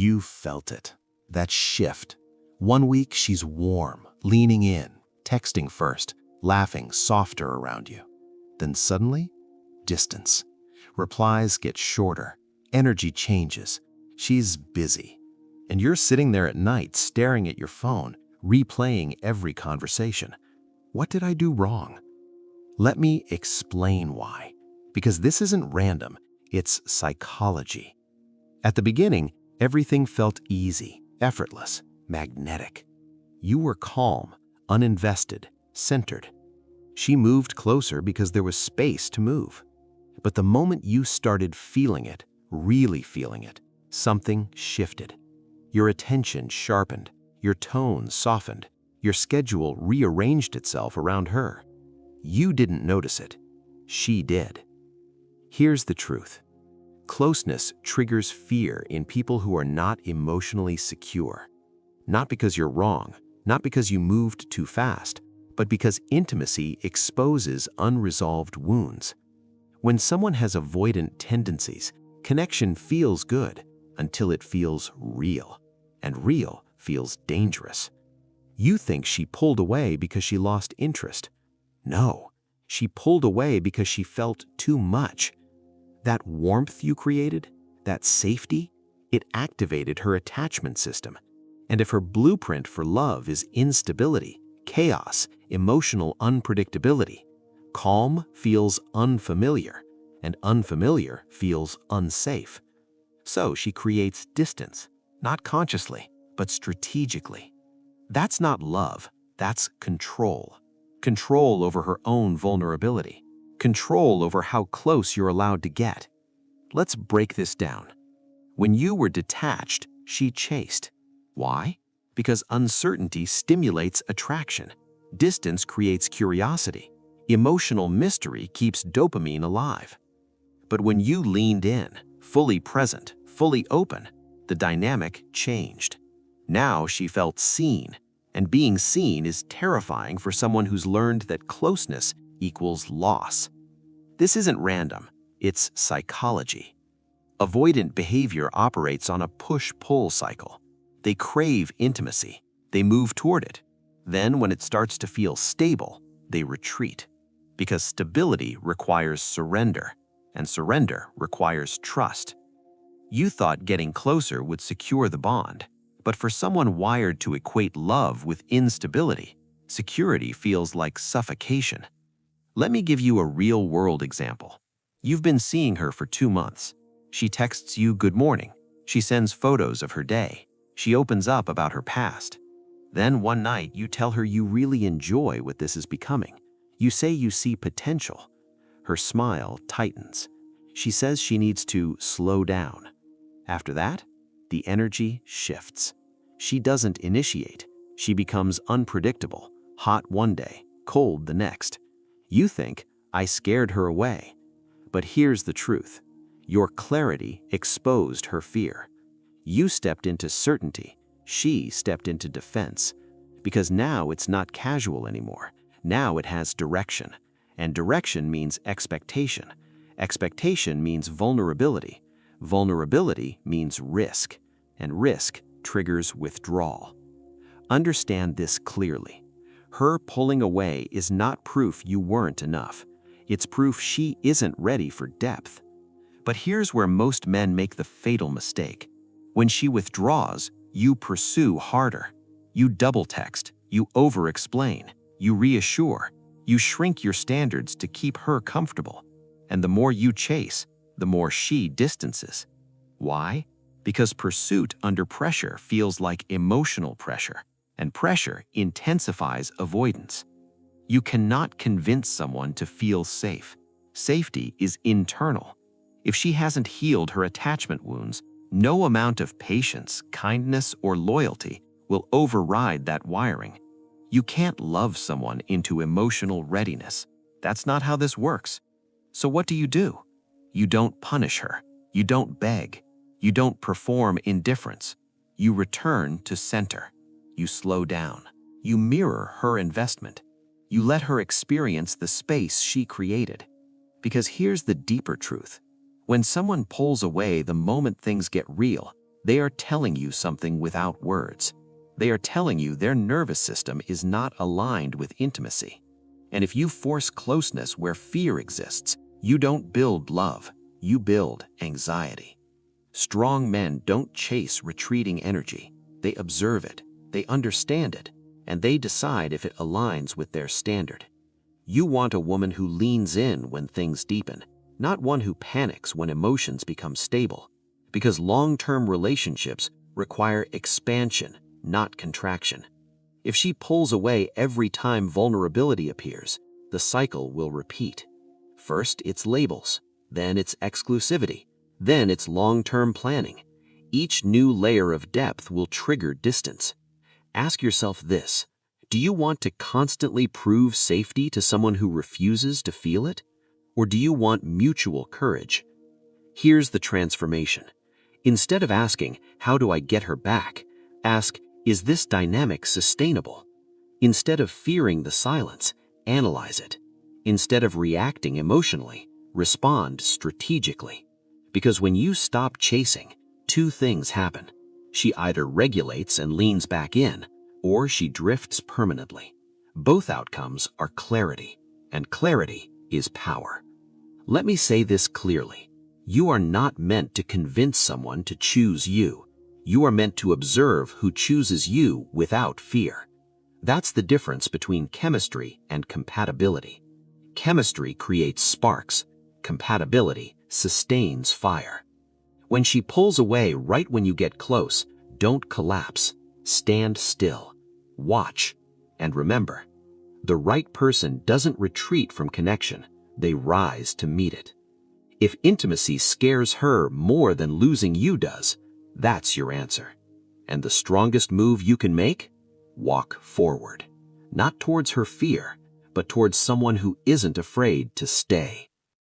You felt it. That shift. One week she's warm, leaning in, texting first, laughing softer around you. Then suddenly, distance. Replies get shorter. Energy changes. She's busy. And you're sitting there at night staring at your phone, replaying every conversation. What did I do wrong? Let me explain why. Because this isn't random, it's psychology. At the beginning, everything felt easy, effortless, magnetic. You were calm, uninvested, centered. She moved closer because there was space to move. But the moment you started feeling it, really feeling it, something shifted. Your attention sharpened, your tone softened, your schedule rearranged itself around her. You didn't notice it. She did. Here's the truth. Closeness triggers fear in people who are not emotionally secure. Not because you're wrong, not because you moved too fast, but because intimacy exposes unresolved wounds. When someone has avoidant tendencies, connection feels good until it feels real, and real feels dangerous. You think she pulled away because she lost interest. No, she pulled away because she felt too much. That warmth you created, that safety, it activated her attachment system. And if her blueprint for love is instability, chaos, emotional unpredictability, calm feels unfamiliar, and unfamiliar feels unsafe. So she creates distance, not consciously, but strategically. That's not love, that's control. Control over her own vulnerability. Control over how close you're allowed to get. Let's break this down. When you were detached, she chased. Why? Because uncertainty stimulates attraction. Distance creates curiosity. Emotional mystery keeps dopamine alive. But when you leaned in, fully present, fully open, the dynamic changed. Now she felt seen, and being seen is terrifying for someone who's learned that closeness equals loss. This isn't random, it's psychology. Avoidant behavior operates on a push-pull cycle. They crave intimacy, they move toward it. Then when it starts to feel stable, they retreat. Because stability requires surrender, and surrender requires trust. You thought getting closer would secure the bond, but for someone wired to equate love with instability, security feels like suffocation. Let me give you a real-world example. You've been seeing her for 2 months. She texts you good morning. She sends photos of her day. She opens up about her past. Then one night you tell her you really enjoy what this is becoming. You say you see potential. Her smile tightens. She says she needs to slow down. After that, the energy shifts. She doesn't initiate. She becomes unpredictable, hot one day, cold the next. You think, I scared her away. But here's the truth. Your clarity exposed her fear. You stepped into certainty. She stepped into defense. Because now it's not casual anymore. Now it has direction. And direction means expectation. Expectation means vulnerability. Vulnerability means risk. And risk triggers withdrawal. Understand this clearly. Her pulling away is not proof you weren't enough. It's proof she isn't ready for depth. But here's where most men make the fatal mistake. When she withdraws, you pursue harder. You double text, you over-explain, you reassure, you shrink your standards to keep her comfortable. And the more you chase, the more she distances. Why? Because pursuit under pressure feels like emotional pressure, and pressure intensifies avoidance. You cannot convince someone to feel safe. Safety is internal. If she hasn't healed her attachment wounds, no amount of patience, kindness, or loyalty will override that wiring. You can't love someone into emotional readiness. That's not how this works. So what do? You don't punish her. You don't beg. You don't perform indifference. You return to center. You slow down. You mirror her investment. You let her experience the space she created. Because here's the deeper truth. When someone pulls away the moment things get real, They are telling you something without words. They are telling you their nervous system is not aligned with intimacy. And if you force closeness where fear exists, you don't build love, you build anxiety. Strong men don't chase retreating energy. They observe it, they understand it, and they decide if it aligns with their standard. You want a woman who leans in when things deepen, not one who panics when emotions become stable. Because long-term relationships require expansion, not contraction. If she pulls away every time vulnerability appears, the cycle will repeat. First, it's labels, then it's exclusivity, then it's long-term planning. Each new layer of depth will trigger distance. Ask yourself this: do you want to constantly prove safety to someone who refuses to feel it? Or do you want mutual courage? Here's the transformation. Instead of asking, "How do I get her back?" ask, "Is this dynamic sustainable?" Instead of fearing the silence, analyze it. Instead of reacting emotionally, respond strategically. Because when you stop chasing, two things happen. She either regulates and leans back in, or she drifts permanently. Both outcomes are clarity, and clarity is power. Let me say this clearly. You are not meant to convince someone to choose you. You are meant to observe who chooses you without fear. That's the difference between chemistry and compatibility. Chemistry creates sparks. Compatibility sustains fire. When she pulls away right when you get close, don't collapse. Stand still. Watch. And remember, the right person doesn't retreat from connection. They rise to meet it. If intimacy scares her more than losing you does, that's your answer. And the strongest move you can make? Walk forward. Not towards her fear, but towards someone who isn't afraid to stay.